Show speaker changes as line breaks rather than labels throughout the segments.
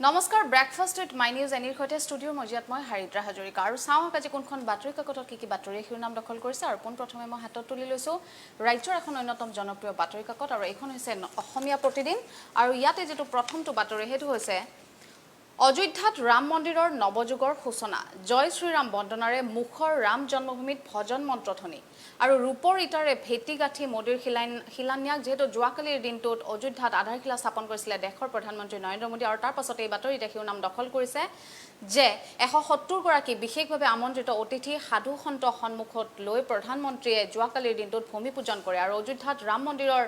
নমস্কাৰ breakfast with my news এনিৰ সৈতে ষ্টুডিঅ'ৰ মজিয়াত মই হাৰিদ্ৰা হাজৰিকা আৰু চাওঁ আজি কোনখন বাতৰি কাকতত কি বাতৰি শিৰোনাম দখল কৰিছে আৰু পোনপ্ৰথমে মই হাতত তুলি লৈছোঁ ৰাজ্যৰ এখন অন্যতম জনপ্ৰিয় বাতৰি কাকত আৰু এইখন হৈছে অসমীয়া প্ৰতিদিন আৰু ইয়াতে যেটো প্ৰথমটো বাতৰি হেতু হৈছে অযোধ্যাত ৰাম মন্দিৰৰ নৱযুগৰ সূচনা জয় শ্ৰীৰাম বন্দনাৰে মুখৰ ৰাম জন্মভূমিত ভজন মন্ত্ৰধ্বনি আৰু ৰূপৰ ইটাৰে ভেটি গাঁঠি মোদীৰ শিলান্যাস যেহেতু যোৱাকালিৰ দিনটোত অযোধ্যাত আধাৰশিলা স্থাপন কৰিছিলে দেশৰ প্ৰধানমন্ত্ৰী নৰেন্দ্ৰ মোদী আৰু তাৰ পাছতে এই বাতৰিত শিৰোনাম দখল কৰিছে যে 170 গৰাকী বিশেষভাৱে আমন্ত্ৰিত অতিথি সাধু সন্ত সন্মুখত লৈ প্ৰধানমন্ত্ৰীয়ে যোৱাকালিৰ দিনটোত ভূমি পূজন কৰে আৰু অযোধ্যাত ৰাম মন্দিৰৰ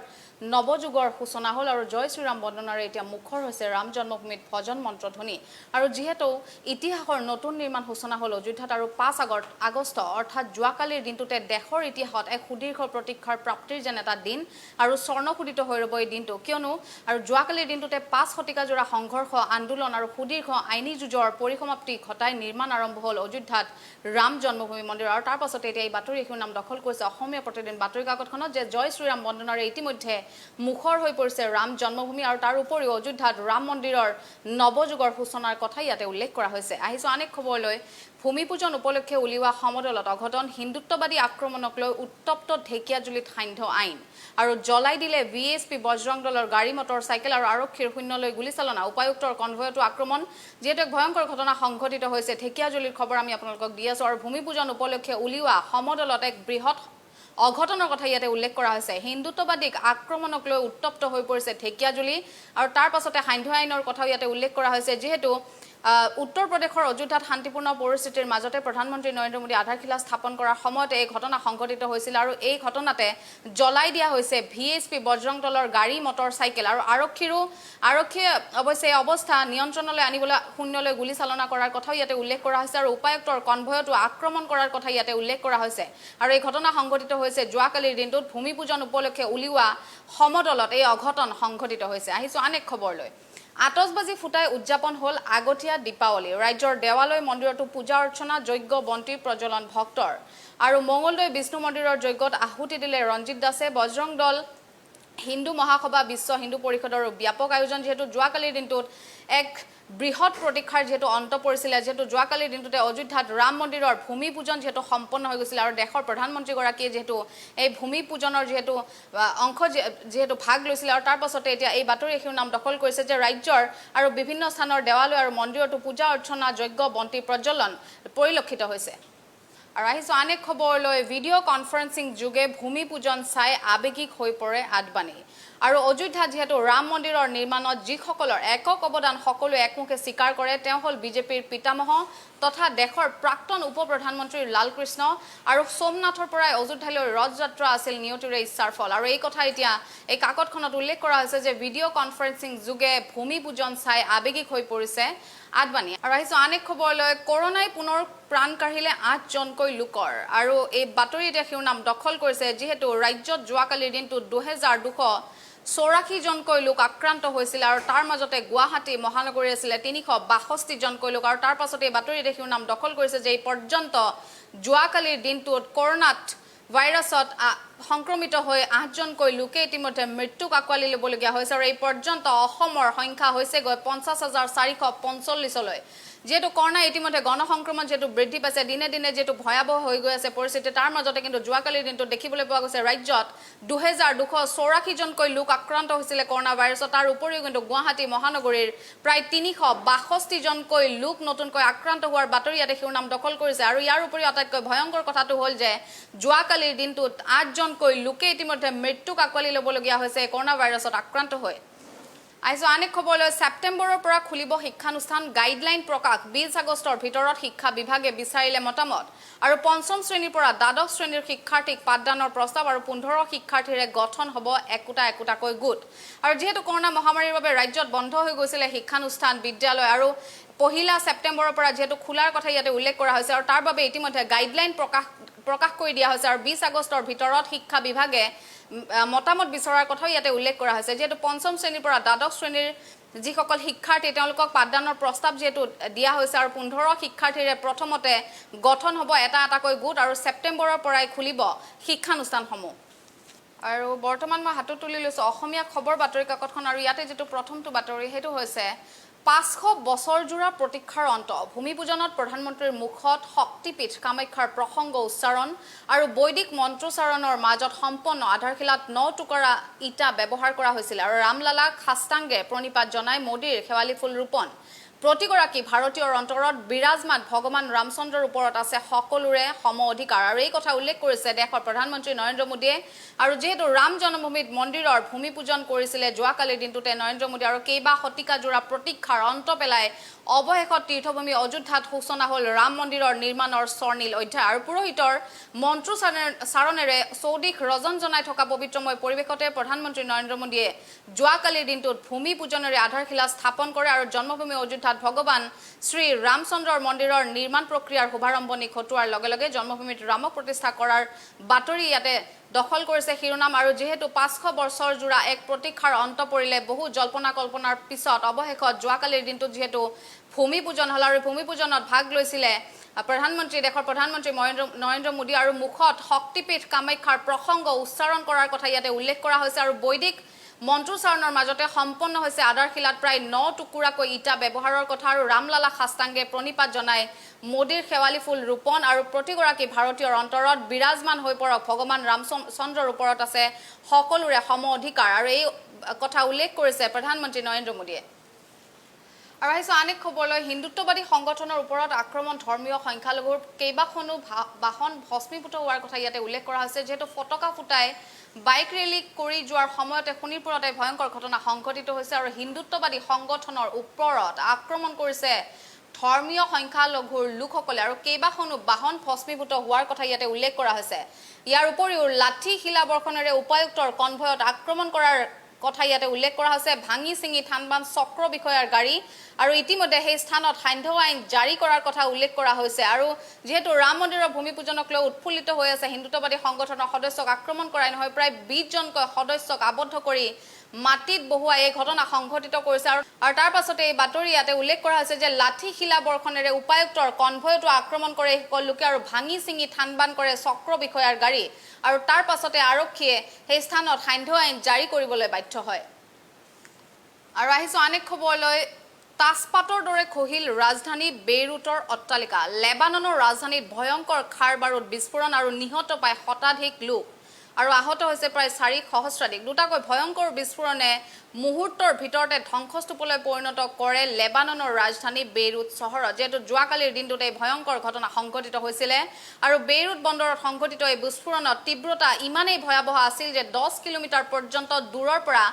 নৱযুগৰ সূচনা হ'ল আৰু জয় শ্ৰীৰাম বন্দনাৰে এতিয়া মুখৰ হৈছে ৰাম জন্মভূমিত ভজন মন্ত্ৰধ্বনি আৰু যেহেতু ইতিহাসৰ নতুন নিৰ্মাণ সূচনা হ'ল অযোধ্যাত আৰু 5 আগষ্ট অৰ্থাৎ যোৱাকালিৰ দিনটোতে দেশৰ ইতিহাসত এক সুদীৰ্ঘ প্ৰতীক্ষাৰ প্ৰাপ্তিৰ যেন এটা দিন আৰু স্বৰ্ণখোদিত হৈ ৰব এই দিনটো কিয়নো আৰু যোৱাকালিৰ দিনটোতে 5 শতিকা জোৰা সংঘৰ্ষ আন্দোলন আৰু সুদীৰ্ঘ আইনী যুঁজৰ পৰিসমাপ্তি ঘটাই নিৰ্মাণ আৰম্ভ হ'ল অযোধ্যাত ৰাম জন্মভূমি মন্দিৰ আৰু তাৰ পাছতে এতিয়া এই বাতৰি শিৰোনাম দখল কৰিছে অসমীয়া প্ৰতিদিন বাতৰি কাকতখনত যে জয় শ্ৰীৰাম বন্দনাৰে ইতিমধ্যে মুখৰ হৈ পৰিছে ৰাম জন্মভূমি আৰু তাৰ উপৰিও অযোধ্যাত ৰাম মন্দিৰৰ নৱযুগৰ সূচনাৰ কথা ইয়াতে উল্লেখ কৰা হৈছে আহিছো অনেক খবৰলৈ ভূমি পূজন উপলক্ষে উলিওৱা সমদলত অঘটন হিন্দুত্ববাদী আক্ৰমণক লৈ উত্তপ্ত ঢেকিয়াজুলিত সান্ধ্য আইন আৰু জ্বলাই দিলে ভিএছপি বজৰং দলৰ গাড়ী মটৰ চাইকেল আৰু আৰক্ষীৰ শূন্যলৈ গুলীচালনা উপায়ুক্তৰ কনভয়তো আক্ৰমণ যেহেতু এক ভয়ংকৰ ঘটনা সংঘটিত হৈছে ঢেকিয়াজুলিৰ খবৰ আমি আপোনালোকক দি আছো আৰু ভূমি পূজন উপলক্ষে উলিওৱা সমদলত এক বৃহৎ অঘটনৰ কথা ইয়াতে উল্লেখ কৰা হৈছে হিন্দুত্ববাদীক আক্ৰমণক লৈ উত্তপ্ত হৈ পৰিছে ঢেকিয়াজুলি আৰু তাৰ পাছতে সান্ধ্য আইনৰ কথা ইয়াতে উল্লেখ কৰা হৈছে যেহেতু উত্তৰ প্ৰদেশৰ অযোধ্যাত শান্তিপূৰ্ণ পৰিস্থিতিৰ মাজতে প্ৰধানমন্ত্ৰী নৰেন্দ্ৰ মোদী আধাৰশিলা স্থাপন কৰাৰ সময়তে এই ঘটনা সংঘটিত হৈছিল আৰু এই ঘটনাতে জ্বলাই দিয়া হৈছে ভিএছপি বজৰং দলৰ গাড়ী মটৰ চাইকেল আৰু আৰক্ষীয়ে অৱশ্যে অৱস্থা নিয়ন্ত্ৰণলৈ আনিবলৈ শূন্যলৈ গুলীচালনা কৰাৰ কথাও ইয়াতে উল্লেখ কৰা হৈছে আৰু উপায়ুক্তৰ কনভয়তো আক্ৰমণ কৰাৰ কথা ইয়াতে উল্লেখ কৰা হৈছে আৰু এই ঘটনা সংঘটিত হৈছে যোৱাকালিৰ দিনটোত ভূমি পূজন উপলক্ষে উলিওৱা সমদলত এই অঘটন সংঘটিত হৈছে আহিছো অনেক খবৰলৈ আতচবাজি ফুটাই উদযাপন হ'ল আগতীয়া দীপাৱলী ৰাজ্যৰ দেৱালয় মন্দিৰতো পূজা অৰ্চনা যজ্ঞ বন্তি প্ৰজ্বলন ভক্তৰ আৰু মঙ্গলদৈ বিষ্ণু মন্দিৰৰ যজ্ঞত আহুতি দিলে ৰঞ্জিত দাসে বজৰং দল হিন্দু মহাসভা বিশ্ব হিন্দু পৰিষদৰ ব্যাপক আয়োজন যেহেতু যোৱাকালিৰ দিনটোত এক বৃহৎ প্ৰতীক্ষাৰ যেহেতু অন্ত পৰিছিল যেহেতু যোৱাকালিৰ দিনটোতে অযোধ্যাত ৰাম মন্দিৰৰ ভূমি পূজন যেহেতু সম্পন্ন হৈ গৈছিল আৰু দেশৰ প্ৰধানমন্ত্ৰী গৰাকীয়ে যেহেতু এই ভূমি পূজনৰ যেহেতু অংশ যেহেতু ভাগ লৈছিল আৰু তাৰ পাছতে এতিয়া এই বাতৰি শিৰোনাম দখল কৰিছে যে ৰাজ্যৰ আৰু বিভিন্ন স্থানৰ দেৱালয় আৰু মন্দিৰতো পূজা অৰ্চনা যজ্ঞ বন্তি প্ৰজ্বলন পৰিলক্ষিত হৈছে আৰু আহিছো অনেক খবৰলৈ ভিডিঅ' কনফাৰেন্সিং যোগে ভূমি পূজন চাই আবেগিক হৈ পৰে আদবানী আৰু অযোধ্যাত যেহেতু ৰাম মন্দিৰৰ নিৰ্মাণত যিসকলৰ একক অৱদান সকলোৱে একমুখে স্বীকাৰ কৰে তেওঁ হ'ল বিজেপিৰ পিতামহ তথা দেশৰ প্ৰাক্তন উপ প্ৰধানমন্ত্ৰী লালকৃষ্ণ আৰু সোমনাথৰ পৰাই অযোধ্যালৈ ৰথযাত্ৰা আছিল নিয়তিৰে ইচ্ছাৰ ফল আৰু এই কথা এতিয়া এই কাকতখনত উল্লেখ কৰা হৈছে যে ভিডিঅ' কনফাৰেন্সিং যোগে ভূমি পূজন চাই আবেগিক হৈ পৰিছে আদবানী আৰু আহিছো অনেক খবৰলৈ কৰোনাই পুনৰ প্ৰাণ কাঢ়িলে 8 জনকৈ লোকৰ আৰু এই বাতৰি এতিয়া শিৰোনাম দখল কৰিছে যিহেতু ৰাজ্যত যোৱাকালিৰ দিনটোত 2284 জনকৈ লোক আক্ৰান্ত হৈছিল আৰু তাৰ মাজতে গুৱাহাটী মহানগৰী আছিল 362 জনকৈ লোক আৰু তাৰ পাছতে এই বাতৰি এতিয়া শিৰোনাম দখল কৰিছে যে এই পৰ্যন্ত যোৱাকালিৰ দিনটোত কৰোনাত ভাইৰাছত সংক্ৰমিত হৈ 8 জনকৈ লোকে ইতিমধ্যে মৃত্যুক আঁকোৱালি ল'বলগীয়া হৈছে আৰু এই পৰ্যন্ত অসমৰ সংখ্যা হৈছে গৈ 50445 লৈ যেহেতু কৰোনা ইতিমধ্যে গণসংক্ৰমণ যেহেতু বৃদ্ধি পাইছে দিনে দিনে যেহেতু ভয়াবহ হৈ গৈ আছে পৰিস্থিতি তাৰ মাজতে কিন্তু যোৱাকালিৰ দিনটো দেখিবলৈ পোৱা গৈছে ৰাজ্যত 2284 জনকৈ লোক আক্ৰান্ত হৈছিল কৰোনা ভাইৰাছত তাৰ উপৰিও কিন্তু গুৱাহাটী মহানগৰীৰ প্ৰায় 362 জনকৈ লোক নতুনকৈ আক্ৰান্ত হোৱাৰ বাতৰি ইয়াতে শিৰোনাম দখল কৰিছে আৰু ইয়াৰ উপৰিও আটাইতকৈ ভয়ংকৰ কথাটো হ'ল যে যোৱাকালিৰ দিনটোত 8 জনকৈ লোকে ইতিমধ্যে মৃত্যুক আঁকোৱালি ল'বলগীয়া হৈছে কৰোনা ভাইৰাছত আক্ৰান্ত হৈ আহিছো অনেক খবৰলৈ ছেপ্টেম্বৰৰ পৰা খুলিব শিক্ষানুষ্ঠান গাইডলাইন প্ৰকাশ 20 আগষ্টৰ ভিতৰত শিক্ষা বিভাগে বিচাৰিলে মতামত আৰু পঞ্চম শ্ৰেণীৰ পৰা দ্বাদশ শ্ৰেণীৰ শিক্ষাৰ্থীক পাঠদানৰ প্ৰস্তাৱ আৰু 15 শিক্ষাৰ্থীৰে গঠন হ'ব একোটাকৈ গোট আৰু যেহেতু কৰোনা মহামাৰীৰ বাবে ৰাজ্যত বন্ধ হৈ গৈছিল শিক্ষানুষ্ঠান বিদ্যালয় আৰু পহিলা ছেপ্টেম্বৰৰ পৰা যেহেতু খোলাৰ কথা ইয়াতে উল্লেখ কৰা হৈছে আৰু তাৰ বাবে ইতিমধ্যে গাইডলাইন প্ৰকাশ কৰি দিয়া হৈছে আৰু 20 আগষ্টৰ ভিতৰত শিক্ষা বিভাগে মতামত বিচৰাৰ কথা ইয়াতে উল্লেখ কৰা হৈছে যেহেতু পঞ্চম শ্ৰেণীৰ পৰা দ্বাদশ শ্ৰেণীৰ যিসকল শিক্ষাৰ্থী তেওঁলোকক পাঠদানৰ প্ৰস্তাৱ যেহেতু দিয়া হৈছে আৰু 15 শিক্ষাৰ্থীৰে প্ৰথমতে গঠন হ'ব এটাকৈ গোট আৰু ছেপ্টেম্বৰৰ পৰাই খুলিব শিক্ষানুষ্ঠানসমূহ আৰু বৰ্তমান মই হাতত তুলি লৈছো অসমীয়া খবৰ বাতৰি কাকতখন আৰু ইয়াতে যেটো প্ৰথমটো বাতৰি হেতু হৈছে 500 বছৰ জোৰা প্ৰতীক্ষাৰ অন্ত ভূমি পূজনত প্ৰধানমন্ত্ৰীৰ মুখত শক্তিপীঠ কামাখ্যাৰ প্ৰসংগ উচ্চাৰণ আৰু বৈদিক মন্ত্ৰোচ্চাৰণৰ মাজত সম্পন্ন আধাৰশিলাত 9 টুকুৰা ইটা ব্যৱহাৰ কৰা হৈছিল আৰু ৰামলালা খাস্তাংগে প্ৰণিপাত জনাই মোদীৰ খেৱালি ফুল ৰোপণ প্ৰতিগৰাকী ভাৰতীয়ৰ অন্তৰত বিৰাজমান ভগৱান ৰামচন্দ্ৰৰ ওপৰত আছে সকলোৰে সম অধিকাৰ আৰু এই কথা উল্লেখ কৰিছে দেশৰ প্ৰধানমন্ত্ৰী নৰেন্দ্ৰ মোদীয়ে আৰু যেহেতু ৰাম জন্মভূমিত মন্দিৰৰ ভূমি পূজন কৰিছিলে যোৱাকালিৰ দিনটোতে নৰেন্দ্ৰ মোদী আৰু কেইবা শতিকা জোৰা প্ৰতীক্ষাৰ অন্ত পেলাই অৱশেষত তীৰ্থভূমি অযোধ্যাত সূচনা হ'ল ৰাম মন্দিৰৰ নিৰ্মাণৰ স্বৰ্ণিল অধ্যায় আৰু পুৰোহিতৰ মন্ত্ৰোচ্চাৰণেৰে চৌদিশ ৰজন জনাই থকা পবিত্ৰময় পৰিৱেশতে প্ৰধানমন্ত্ৰী নৰেন্দ্ৰ মোদীয়ে যোৱাকালিৰ দিনটোত ভূমি পূজনেৰে আধাৰশিলা স্থাপন কৰে আৰু জন্মভূমি অযোধ্যাত ভগৱান শ্ৰী ৰামচন্দ্ৰৰ মন্দিৰৰ নিৰ্মাণ প্ৰক্ৰিয়াৰ শুভাৰম্ভণি ঘটোৱাৰ লগে লগে জন্মভূমিত ৰামক প্ৰতিষ্ঠা কৰাৰ বাতৰি ইয়াতে দখল কৰিছে শিৰোনাম আৰু যেহেতু 500 বছৰ জোৰা এক প্ৰতীক্ষাৰ অন্ত পৰিলে বহু জল্পনা কল্পনাৰ পিছত অৱশেষত যোৱাকালিৰ দিনটোত যেহেতু ভূমি পূজন হল আৰু ভূমি পূজনত ভাগ লৈছিলে দেশৰ প্ৰধানমন্ত্ৰী নৰেন্দ্ৰ মোদী আৰু মুখত শক্তিপীঠ কামাখ্যাৰ প্ৰসংগ উচ্চাৰণ কৰাৰ কথা ইয়াতে উল্লেখ কৰা হৈছে আৰু বৈদিক মন্ত্ৰোচ্চাৰণৰ মাজতে সম্পন্ন হৈছে আধাৰশিলাত প্ৰায় 9 টুকুৰাকৈ ইটা ব্যৱহাৰৰ কথা আৰু ৰামলালা খাস্তাংগে প্ৰণিপাত জনাই মোদীৰ খেৱালি ফুল ৰোপণ আৰু প্ৰতিগৰাকী ভাৰতীয়ৰ অন্তৰত বিৰাজমান হৈ পৰক ভগৱান ৰামচন্দ্ৰৰ ওপৰত আছে সকলোৰে সম অধিকাৰ আৰু এই কথা উল্লেখ কৰিছে প্ৰধানমন্ত্ৰী নৰেন্দ্ৰ মোদীয়ে আৰু আহিছো আন এক খবৰলৈ হিন্দুত্ববাদী সংগঠনৰ ওপৰত আক্ৰমণ ধৰ্মীয় সংখ্যালঘুৰ কেইবাখনো বাহন ভস্মীভূত হোৱাৰ কথা ইয়াতে উল্লেখ কৰা হৈছে যেহেতু ফটকা ফুটাই বাইক ৰেলী কৰি যোৱাৰ সময়তে শোণিতপুৰতে ভয়ংকৰ ঘটনা সংঘটিত হৈছে আৰু হিন্দুত্ববাদী সংগঠনৰ ওপৰত আক্ৰমণ কৰিছে ধৰ্মীয় সংখ্যালঘুৰ লোকসকলে আৰু কেইবাখনো বাহন ভস্মীভূত হোৱাৰ কথা ইয়াতে উল্লেখ কৰা হৈছে ইয়াৰ উপৰিও লাঠি শিলা বৰ্ষণেৰে উপায়ুক্তৰ কনভয়ত আক্ৰমণ কৰাৰ কথা ইয়াতে উল্লেখ কৰা হৈছে ভাঙি চিঙি থানবান চক্ৰ বিষয়াৰ গাড়ী আৰু ইতিমধ্যে সেই স্থানত সান্ধ্য আইন জাৰি কৰাৰ কথা উল্লেখ কৰা হৈছে আৰু যেহেতু ৰাম মন্দিৰৰ ভূমি পূজনক লৈ উৎফুল্লিত হৈ আছে হিন্দুত্ববাদী সংগঠনৰ সদস্যক আক্ৰমণ কৰাই নহয় প্ৰায় 20 জনকৈ সদস্যক আবদ্ধ কৰি মাটিত বহুৱাই এই ঘটনা সংঘটিত কৰিছে আৰু তাৰ পাছতে এই বাতৰি ইয়াতে উল্লেখ কৰা হৈছে যে লাঠি শিলা বৰ্ষণেৰে উপায়ুক্তৰ কনভয়তো আক্ৰমণ কৰে লোকে আৰু ভাঙি চিঙি থানবান কৰে চক্ৰ বিষয়াৰ গাড়ী আৰু তাৰ পাছতে আৰক্ষীয়ে সেই স্থানত সান্ধ্য আইন জাৰি কৰিবলৈ বাধ্য হয় আৰু আহিছো অনেক খবৰলৈ তাছপাতৰ দৰে খহিল ৰাজধানী বেইৰুটৰ অট্টালিকা লেবাননৰ ৰাজধানীত ভয়ংকৰ খাৰ বাৰুদ বিস্ফোৰণ আৰু নিহত প্ৰায় শতাধিক লোক আৰু আহত হৈছে প্ৰায় 4 সহস্ৰাধিক দুটাকৈ ভয়ংকৰ বিস্ফোৰণে মুহূৰ্তৰ ভিতৰতে ধ্বংসস্তূপলৈ পৰিণত কৰে লেবাননৰ ৰাজধানী বেইৰুট চহৰত যেহেতু যোৱাকালিৰ দিনটোতে ভয়ংকৰ ঘটনা সংঘটিত হৈছিল আৰু বেইৰুট বন্দৰত সংঘটিত এই বিস্ফোৰণৰ তীব্ৰতা ইমানেই ভয়াবহ আছিল যে 10 কিলোমিটাৰ পৰ্যন্ত দূৰৰ পৰা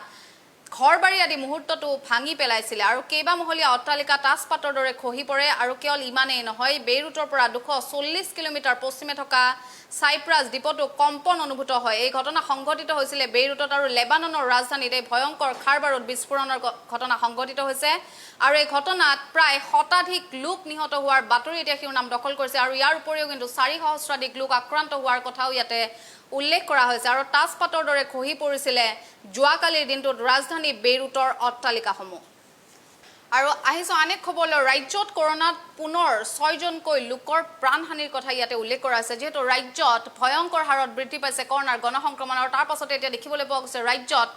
ঘৰবাৰী আদি মুহূৰ্তটো ভাঙি পেলাইছিল আৰু কেইবামহলীয়া অট্টালিকা তাছপাতৰ দৰে খহি পৰে আৰু কেৱল ইমানেই নহয় বেইৰুটৰ পৰা 240 কিলোমিটাৰ পশ্চিমে থকা সাইপ্ৰাছ দ্বীপতো কম্পন অনুভূত হয় এই ঘটনা সংঘটিত হৈছিল বেইৰুটত আৰু লেবাননৰ ৰাজধানীত এই ভয়ংকৰ খাৰবাৰুদ বিস্ফোৰণৰ ঘটনা সংঘটিত হৈছে আৰু এই ঘটনাত প্ৰায় শতাধিক লোক নিহত হোৱাৰ বাতৰি এতিয়া শিৰোনাম দখল কৰিছে আৰু ইয়াৰ উপৰিও কিন্তু 4 সহস্ৰাধিক লোক আক্ৰান্ত হোৱাৰ কথাও ইয়াতে উল্লেখ কৰা হৈছে আৰু তাছপাতৰ দৰে খহি পৰিছিল যোৱাকালিৰ দিনটোত ৰাজধানী বেইৰুটৰ অট্টালিকাসমূহ আৰু আহিছো অনেক খবৰলৈ ৰাজ্যত কৰোনাত পুনৰ 6 জনকৈ লোকৰ প্ৰাণহানিৰ কথা ইয়াতে উল্লেখ কৰা হৈছে যেহেতু ৰাজ্যত ভয়ংকৰ হাৰত বৃদ্ধি পাইছে কৰোনাৰ গণসংক্ৰমণ আৰু তাৰ পাছতে এতিয়া দেখিবলৈ পোৱা গৈছে ৰাজ্যত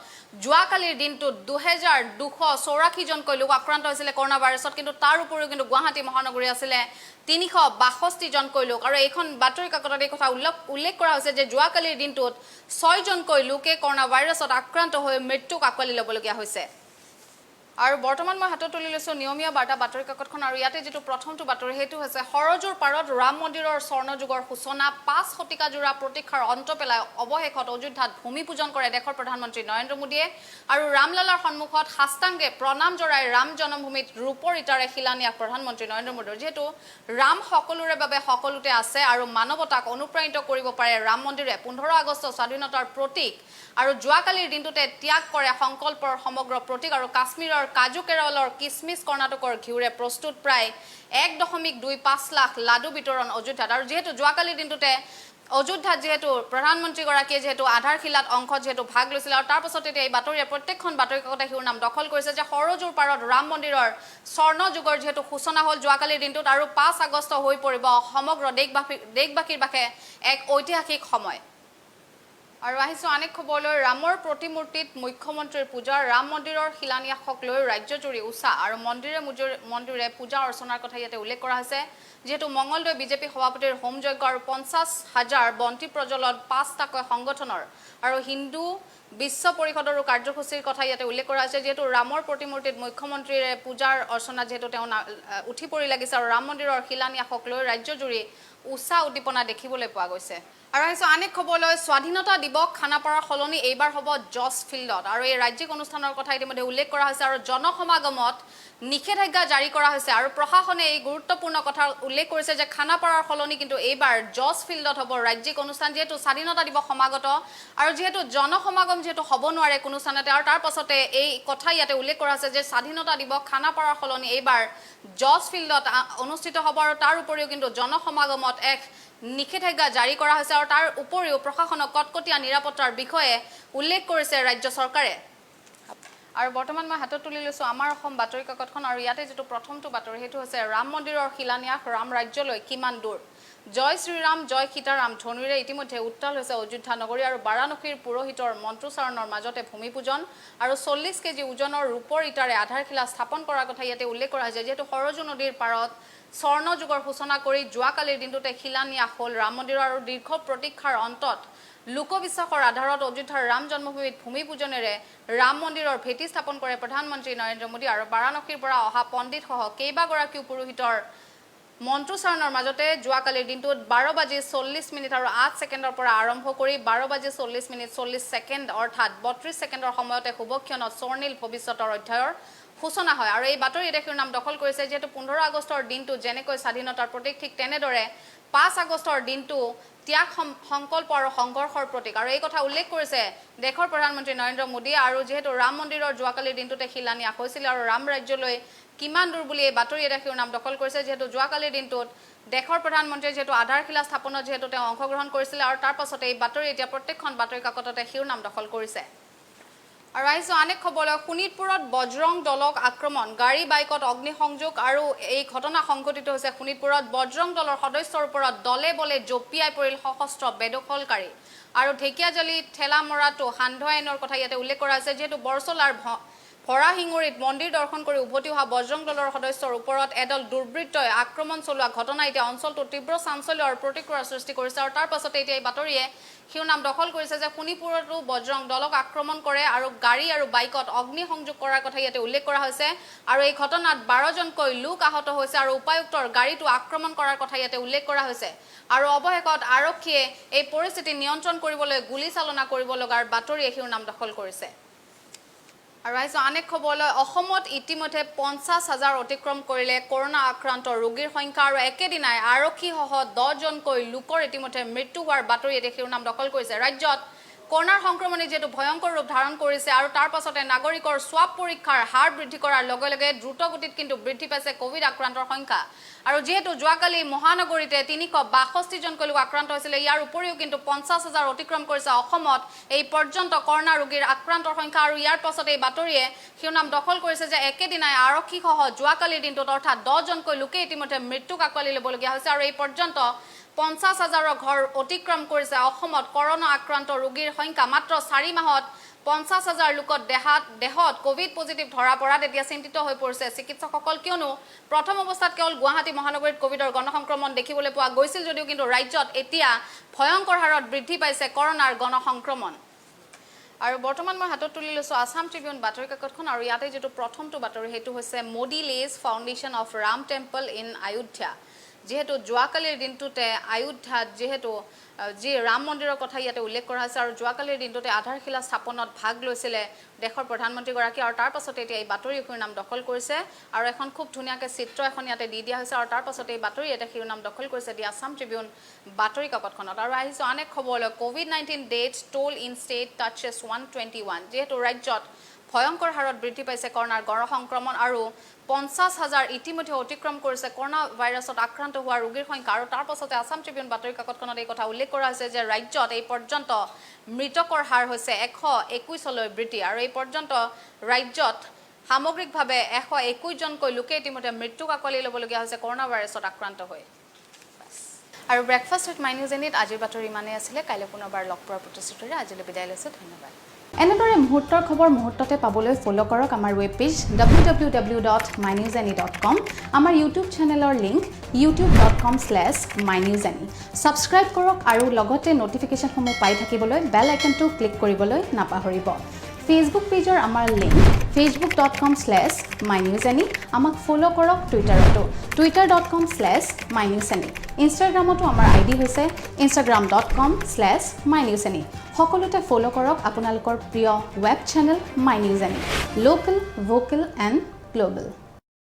যোৱাকালিৰ দিনটোত 2284 জনকৈ লোক আক্ৰান্ত হৈছিল কৰোনা ভাইৰাছত কিন্তু তাৰ উপৰিও কিন্তু গুৱাহাটী মহানগৰী আছিল 362 জনকৈ লোক আৰু এইখন বাতৰি কাকতত এই কথা উল্লেখ কৰা হৈছে যে যোৱাকালিৰ দিনটোত 6 জনকৈ লোকে কৰোনা ভাইৰাছত আক্ৰান্ত হৈ মৃত্যুক আঁকোৱালি ল'বলগীয়া হৈছে আৰু বৰ্তমান মই হাতত তুলি লৈছো নিয়মীয়া বাৰ্তা বাতৰি কাকতখন আৰু ইয়াতে যেটো প্ৰথমটো বাতৰি হেতু হৈছে হৰজুৰ পাৰত ৰাম মন্দিৰৰ স্বৰ্ণযুগৰ সূচনা 5 শতিকা জোৰা প্ৰতীক্ষাৰ অন্ত পেলাই অৱশেষত অযোধ্যাত ভূমি পূজন কৰে দেশৰ প্ৰধানমন্ত্ৰী নৰেন্দ্ৰ মোদীয়ে আৰু ৰামলালাৰ সন্মুখত হাস্তাংগে প্ৰণাম জৰাই ৰাম জন্মভূমিত ৰূপৰ ইটাৰে শিলান্যাস প্ৰধানমন্ত্ৰী নৰেন্দ্ৰ মোদীৰ যেহেতু ৰাম সকলোৰে বাবে সকলোতে আছে আৰু মানৱতাক অনুপ্ৰাণিত কৰিব পাৰে ৰাম মন্দিৰে 15 আগষ্ট স্বাধীনতাৰ প্ৰতীক আৰু যোৱাকালিৰ দিনটোতে ত্যাগ কৰে সংকল্পৰ সমগ্ৰ প্ৰতীক আৰু কাশ্মীৰৰ কাজু কেৰলৰ কিসমিস কৰ্ণাটকৰ ঘিউৰে প্ৰস্তুত প্ৰায় 1.25 লাখ লাডু বিতৰণ অযোধ্যাত আৰু যেহেতু যোৱাকালিৰ দিনটোতে অযোধ্যাত যেহেতু প্ৰধানমন্ত্ৰীগৰাকীয়ে যেহেতু আধাৰশিলাত অংশ যেহেতু ভাগ লৈছিল আৰু তাৰ পাছতে এই বাতৰিয়ে প্ৰত্যেকখন বাতৰি কাকতে শিৰোনাম দখল কৰিছে যে হৰজুৰ পাৰত ৰাম মন্দিৰৰ স্বৰ্ণ যুগৰ যেহেতু সূচনা হ'ল যোৱাকালিৰ দিনটোত আৰু 5 আগষ্ট হৈ পৰিব সমগ্ৰ দেশবাসীৰ বাবে এক ঐতিহাসিক সময় আৰু আহিছো অনেক খবৰলৈ ৰামৰ প্ৰতিমূৰ্তিত মুখ্যমন্ত্ৰীৰ পূজা ৰাম মন্দিৰৰ শিলান্যাসক লৈ ৰাজ্যজুৰি উৎসাহ আৰু মন্দিৰে পূজা অৰ্চনাৰ কথা ইয়াতে উল্লেখ কৰা হৈছে যেহেতু মঙ্গলদৈ বিজেপি সভাপতিৰ হোম যজ্ঞ আৰু 50,000 বন্তি প্ৰজ্বলন 5টাকৈ সংগঠনৰ আৰু হিন্দু বিশ্ব পৰিষদৰ কাৰ্যসূচীৰ কথা ইয়াতে উল্লেখ কৰা হৈছে যেহেতু ৰামৰ প্ৰতিমূৰ্তিত মুখ্যমন্ত্ৰীৰ পূজাৰ অৰ্চনা যেহেতু তেওঁ উঠি পৰি লাগিছে আৰু ৰাম মন্দিৰৰ শিলান্যাসক লৈ ৰাজ্যজুৰি উৎসাহ উদ্দীপনা দেখিবলৈ পোৱা গৈছে আৰু আহিছো অনেক খবৰলৈ স্বাধীনতা দিৱস খানাপাৰাৰ সলনি এইবাৰ হ'ব জজ ফিল্ডত আৰু এই ৰাজ্যিক অনুষ্ঠানৰ কথা ইতিমধ্যে উল্লেখ কৰা হৈছে আৰু জনসমাগমত নিষেধাজ্ঞা জাৰি কৰা হৈছে আৰু প্ৰশাসনে এই গুৰুত্বপূৰ্ণ কথা উল্লেখ কৰিছে যে খানাপাৰাৰ সলনি কিন্তু এইবাৰ জজ ফিল্ডত হ'ব ৰাজ্যিক অনুষ্ঠান যেহেতু স্বাধীনতা দিৱস সমাগত আৰু যেহেতু জনসমাগম যেহেতু হ'ব নোৱাৰে কোনো স্থানতে আৰু তাৰ পাছতে এই কথা ইয়াতে উল্লেখ কৰা হৈছে যে স্বাধীনতা দিৱস খানাপাৰাৰ সলনি এইবাৰ জজ ফিল্ডত অনুষ্ঠিত হ'ব আৰু তাৰ উপৰিও কিন্তু জনসমাগমত এক নিষেধাজ্ঞা জাৰি কৰা হৈছে আৰু তাৰ উপৰিও প্ৰশাসনক কটকটীয়া নিৰাপত্তাৰ বিষয়ে উল্লেখ কৰিছে ৰাজ্য চৰকাৰে আৰু বৰ্তমান মই হাতত তুলি লৈছো আমাৰ অসম বাতৰি কাকতখন আৰু ইয়াতে যেটো প্ৰথমটো বাতৰি হেতু হৈছে ৰাম মন্দিৰৰ শিলান্যাস ৰাম ৰাজ্যলৈ কিমান দূৰ জয় শ্ৰীৰাম জয় সীতাৰাম ধ্বনিৰে ইতিমধ্যে উত্তাল হৈছে অযোধ্যা নগৰী আৰু বাৰাণসীৰ পুৰোহিতৰ মন্ত্ৰোচ্চাৰণৰ মাজতে ভূমি পূজন আৰু 40 কেজি ওজনৰ ৰূপৰ ইটাৰে আধাৰশিলা স্থাপন কৰাৰ কথা ইয়াতে উল্লেখ কৰা হৈছে যেহেতু সৰজু নদীৰ পাৰত স্বৰ্ণ যুগৰ সূচনা কৰি যোৱাকালিৰ দিনটোতে শিলান্যাস হ'ল ৰাম মন্দিৰৰ আৰু দীৰ্ঘ প্ৰতীক্ষাৰ অন্তত লোকবিশ্বাসৰ আধাৰত অযোধ্যাৰ ৰাম জন্মভূমিত ভূমি পূজনেৰে ৰাম মন্দিৰৰ ভেটি স্থাপন কৰে প্ৰধানমন্ত্ৰী নৰেন্দ্ৰ মোদী আৰু বাৰাণসীৰ পৰা অহা পণ্ডিতসহ কেইবাগৰাকীও পুৰোহিতৰ মন্ত্ৰোচ্চাৰণৰ মাজতে যোৱাকালিৰ দিনটোত 12:40 আৰু 8 ছেকেণ্ডৰ পৰা আৰম্ভ কৰি 12:40 40 ছেকেণ্ড অৰ্থাৎ 32 ছেকেণ্ডৰ সময়তে শুভক্ষণত স্বৰ্ণিল ভৱিষ্যতৰ অধ্যায়ৰ সূচনা হয় আৰু এই বাতৰি এটাৰ নাম দখল কৰিছে যেহেতু 15 আগষ্টৰ দিনটো যেনেকৈ স্বাধীনতাৰ প্ৰতীক ঠিক তেনেদৰে 5 আগষ্টৰ দিনটো ত্যাগ সংকল্প আৰু সংঘৰ্ষৰ প্ৰতীক আৰু এই কথা উল্লেখ কৰিছে দেশৰ প্ৰধানমন্ত্ৰী নৰেন্দ্ৰ মোদী আৰু যেহেতু ৰাম মন্দিৰৰ যোৱাকালিৰ দিনটোতে শিলান্যাস হৈছিল আৰু ৰাম ৰাজ্যলৈ কিমান দূৰ বুলি এই বাতৰি এটাৰ নাম দখল কৰিছে যেহেতু যোৱাকালিৰ দিনটোত দেশৰ প্ৰধানমন্ত্ৰীয়ে যেহেতু আধাৰশিলা স্থাপনত যেহেতু তেওঁ অংশগ্ৰহণ কৰিছিল আৰু তাৰ পাছতে এই বাতৰি এতিয়া প্ৰত্যেকখন বাতৰি কাকততে শিৰোনাম দখল কৰিছে আৰু আহিছো অনেক খবৰলৈ শোণিতপুৰত বজৰং দলক আক্ৰমণ গাড়ী বাইকত অগ্নিসংযোগ আৰু এই ঘটনা সংঘটিত হৈছে শোণিতপুৰত বজৰং দলৰ সদস্যৰ ওপৰত দলে বলে জপিয়াই পৰিল সশস্ত্ৰ বেদখলকাৰী আৰু ঢেকিয়াজলি ঠেলা মৰাটো সান্ধ্য আইনৰ কথা ইয়াতে উল্লেখ কৰা হৈছে যেহেতু বৰচলাৰ ভৰা হিঙুৰিত মন্দিৰ দৰ্শন কৰি উভতি অহা বজৰং দলৰ সদস্যৰ ওপৰত এডল দুৰ্বৃত্তই আক্ৰমণ চলোৱা ঘটনা এতিয়া অঞ্চলটো তীব্ৰ চাঞ্চল্য আৰু প্ৰতিক্ৰিয়াৰ সৃষ্টি কৰিছে আৰু তাৰ পাছতে এতিয়া এই বাতৰিয়ে শিৰোনাম দখল কৰিছে যে শোণিতপুৰতো বজৰং দলক আক্ৰমণ কৰে আৰু গাড়ী আৰু বাইকত অগ্নিসংযোগ কৰাৰ কথা ইয়াতে উল্লেখ কৰা হৈছে আৰু এই ঘটনাত 12জনকৈ লোক আহত হৈছে আৰু উপায়ুক্তৰ গাড়ীটো আক্ৰমণ কৰাৰ কথা ইয়াতে উল্লেখ কৰা হৈছে আৰু অৱশেষত আৰক্ষীয়ে এই পৰিস্থিতি নিয়ন্ত্ৰণ কৰিবলৈ গুলীচালনা কৰিব লগাৰ বাতৰিয়ে শিৰোনাম দখল কৰিছে আৰু আহিছো অনেক খবৰলৈ অসমত ইতিমধ্যে 50,000 অতিক্ৰম কৰিলে কৰোনা আক্ৰান্ত ৰোগীৰ সংখ্যা আৰু একেদিনাই আৰক্ষীসহ 10জনকৈ লোকৰ ইতিমধ্যে মৃত্যু হোৱাৰ বাতৰি এতিয়া শিৰোনাম দখল কৰিছে ৰাজ্যত কৰোনাৰ সংক্ৰমণে যেটো ভয়ংকৰ ৰূপ ধাৰণ কৰিছে আৰু তাৰ পাছতে নাগৰিকৰ স্বাব পৰীক্ষাৰ হাৰ বৃদ্ধি কৰাৰ লগে লগে দ্ৰুতগতিত কিন্তু বৃদ্ধি পাইছে কোভিড আক্ৰান্তৰ সংখ্যা আৰু যেহেতু যোৱাকালি মহানগৰীতে 362জনকৈ লোক আক্ৰান্ত হৈছিল ইয়াৰ উপৰিও কিন্তু 50,000 অতিক্ৰম কৰিছে অসমত এই পৰ্যন্ত কৰোনা ৰোগীৰ আক্ৰান্তৰ সংখ্যা আৰু ইয়াৰ পাছতে এই বাতৰিয়ে শিৰোনাম দখল কৰিছে যে একেদিনাই আৰক্ষীসহ যোৱাকালিৰ দিনটোত অৰ্থাৎ 10জনকৈ লোকে ইতিমধ্যে মৃত্যুক আঁকোৱালি ল'বলগীয়া হৈছে আৰু এই পৰ্যন্ত 50,000 ঘৰ অতিক্ৰম কৰিছে অসমত কৰোনা আক্ৰান্ত ৰোগীৰ সংখ্যা মাত্ৰ 4 মাহত 50,000 লোকৰ দেহত কোভিড পজিটিভ ধৰা পৰাত এতিয়া চিন্তিত হৈ পৰিছে চিকিৎসকসকল কিয়নো প্ৰথম অৱস্থাত কেৱল গুৱাহাটী মহানগৰীত কোভিডৰ গণসংক্ৰমণ দেখিবলৈ পোৱা গৈছিল যদিও কিন্তু ৰাজ্যত এতিয়া ভয়ংকৰ হাৰত বৃদ্ধি পাইছে কৰোনাৰ গণসংক্ৰমণ আৰু বৰ্তমান মই হাতত তুলি লৈছো আসাম ট্ৰিবিউন বাতৰি কাকতখন আৰু ইয়াতে যেটো প্ৰথমটো বাতৰি হেতু হৈছে মোডী লেজ foundation of Ram temple in Ayodhya যেহেতু যোৱাকালিৰ দিনটোতে আয়োধ্যাত যেহেতু যি ৰাম মন্দিৰৰ কথা ইয়াতে উল্লেখ কৰা হৈছে আৰু যোৱাকালিৰ দিনটোতে আধাৰশিলা স্থাপনত ভাগ লৈছিলে দেশৰ প্ৰধানমন্ত্ৰী গৰাকী আৰু তাৰ পাছতে এতিয়া এই বাতৰি শিৰোনাম দখল কৰিছে আৰু এখন খুব ধুনীয়াকে চিত্ৰ এখন ইয়াতে দি দিয়া হৈছে আৰু তাৰ পাছতে এই বাতৰি এটা শিৰোনাম দখল কৰিছে দি আসাম ট্ৰিবিউন বাতৰি কাকতখনত আৰু আহিছো অনেক খবৰলৈ কোভিড-19 death toll in state touches 121 যেহেতু ৰাজ্যত ভয়ংকৰ হাৰত বৃদ্ধি পাইছে কৰোনাৰ গণসংক্ৰমণ আৰু 50,000 ইতিমধ্যে অতিক্ৰম কৰিছে কৰোনা ভাইৰাছত আক্ৰান্ত হোৱা ৰোগীৰ সংখ্যা আৰু তাৰ পাছতে আসাম ট্ৰিবিউন বাতৰি কাকতখনত এই কথা উল্লেখ কৰা হৈছে যে ৰাজ্যত এই পৰ্যন্ত মৃতকৰ হাৰ হৈছে 121লৈ বৃদ্ধি আৰু এই পৰ্যন্ত ৰাজ্যত সামগ্ৰিকভাৱে 121জনকৈ লোকে ইতিমধ্যে মৃত্যুক আঁকোৱালি ল'বলগীয়া হৈছে কৰোনা ভাইৰাছত আক্ৰান্ত হৈ আৰু ব্ৰেকফাষ্ট উইথ মাই নিউজ এনিত আজিৰ বাতৰি ইমানেই আছিলে কাইলৈ পুনৰবাৰ লগ পোৱাৰ প্ৰতিশ্ৰুতিৰে আজিলৈ বিদায় লৈছোঁ ধন্যবাদ এনেদৰে মুহূৰ্তৰ খবৰ মুহূৰ্ততে পাবলৈ ফ'ল' কৰক আমাৰ ৱেব পেজ www.mynewsany.com আমাৰ ইউটিউব চেনেলৰ লিংক youtube.com/mynewsany ছাবস্ক্ৰাইব কৰক আৰু লগতে নটিফিকেশ্যনসমূহ পাই থাকিবলৈ বেল আইকনটো ক্লিক কৰিবলৈ নাপাহৰিব ফেচবুক পেজৰ আমাৰ লিংক facebook.com/mynewsany আমাক ফ'ল' কৰক টুইটাৰতো twitter.com/mynewsany ইনষ্টাগ্ৰামতো আমাৰ আইডি হৈছে instagram.com/mynewsany সকলোতে ফ'ল' কৰক আপোনালোকৰ প্ৰিয় web channel my news any local vocal and global